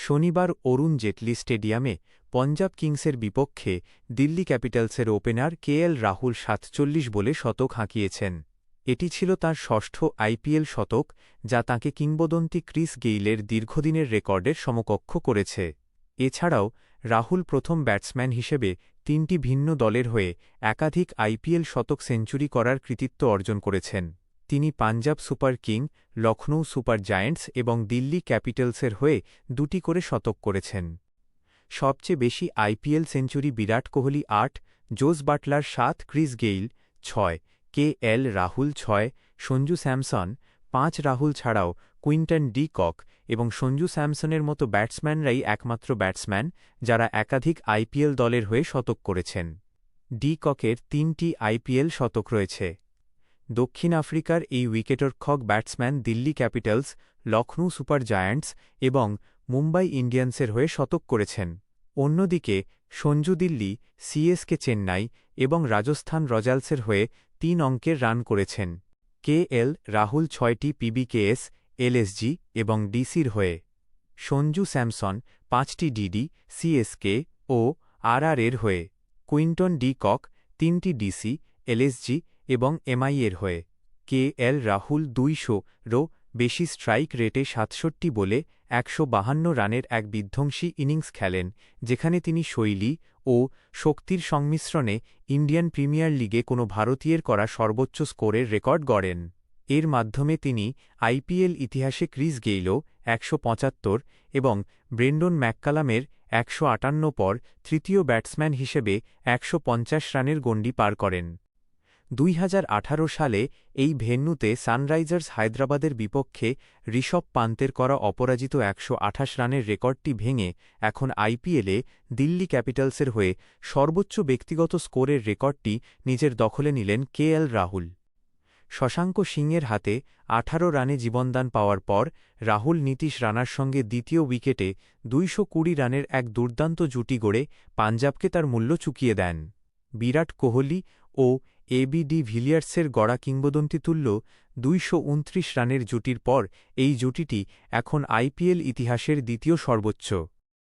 শনিবার অরুণ জেটলি স্টেডিয়ামে পঞ্জাব কিংসের বিপক্ষে দিল্লি ক্যাপিটালসের ওপেনার কেএল রাহুল ৪৭ বলে শতক হাঁকিয়েছেন। এটি ছিল তাঁর ষষ্ঠ আইপিএল শতক, যা তাঁকে কিংবদন্তি ক্রিস গেইলের দীর্ঘদিনের রেকর্ডের সমকক্ষ করেছে। এছাড়াও রাহুল প্রথম ব্যাটসম্যান হিসেবে ৩টি ভিন্ন দলের হয়ে একাধিক আইপিএল শতক সেঞ্চুরি করার কৃতিত্ব অর্জন করেছেন। তিনি Punjab super king, Lucknow Super Giants এবং দিল্লি ক্যাপিটালসের হয়ে ২টি করে শতক করেছেন। সবচেয়ে বেশি IPL century Virat Kohli ৮, Jos Buttler ৭, Chris Gayle ৬, KL Rahul ৬, Sanju Samson ৫। Rahul ছাড়াও কুইন্টন ডি কক এবং সঞ্জু স্যামসনের মতো ব্যাটসম্যানরাই একমাত্র ব্যাটসম্যান যারা একাধিক আইপিএল দলের হয়ে শতক করেছেন। ডি ককের ৩টি আইপিএল শতক রয়েছে। দক্ষিণ আফ্রিকার এই উইকেটরক্ষক batsman Delhi Capitals, Lucknow Super Giants এবং মুম্বাই ইন্ডিয়ান্সের হয়ে শতক করেছেন। অন্যদিকে সঞ্জু দিল্লি, সিএসকে চেন্নাই এবং রাজস্থান রয়্যালসের হয়ে ৩ অঙ্কের রান করেছেন। কেএল রাহুল ৬টি পিবিকেএস, এলএসজি এবং ডিসির হয়ে, সঞ্জু স্যামসন ৫টি ডিডি, সিএসকে ও আরআরের হয়ে, কুইন্টন ডি কক ৩টি ডিসি, এলএসজি এবং এমআইয়ের হয়ে। কেএল রাহুল ২০০রও বেশি স্ট্রাইক রেটে ৬৭ বলে ১৫২ রানের এক বিধ্বংসী ইনিংস খেলেন, যেখানে তিনি শৈলী ও শক্তির সংমিশ্রণে ইন্ডিয়ান প্রিমিয়ার লিগে কোনো ভারতীয়ের করা সর্বোচ্চ স্কোরের রেকর্ড গড়েন। এর মাধ্যমে তিনি আইপিএল ইতিহাসে ক্রিস গেইলও ১৭৫ এবং ব্রেন্ডন ম্যাককালামের ১৫৮ পর তৃতীয় ব্যাটসম্যান হিসেবে ১৫০ রানের গণ্ডি পার করেন। ২০১৮ সালে এই ভেন্যুতে সানরাইজার্স হায়দ্রাবাদের বিপক্ষে ঋষভ পান্তের করা অপরাজিত ১২৮ রানের রেকর্ডটি ভেঙে এখন আইপিএলে দিল্লি ক্যাপিটালসের হয়ে সর্বোচ্চ ব্যক্তিগত স্কোরের রেকর্ডটি নিজের দখলে নিলেন কেএল রাহুল। শশাঙ্ক সিংয়ের হাতে ১৮ রানে জীবনদান পাওয়ার পর রাহুল নীতিশ রানার সঙ্গে দ্বিতীয় উইকেটে ২২০ রানের এক দুর্দান্ত জুটি গড়ে পাঞ্জাবকে তার মূল্য চুকিয়ে দেন। বিরাট কোহলি ও এবি ডি ভিলিয়ার্সের গড়া কিংবদন্তিতুল্য ২২৯ রানের জুটির পর এই জুটিটি এখন আইপিএল ইতিহাসের দ্বিতীয় সর্বোচ্চ।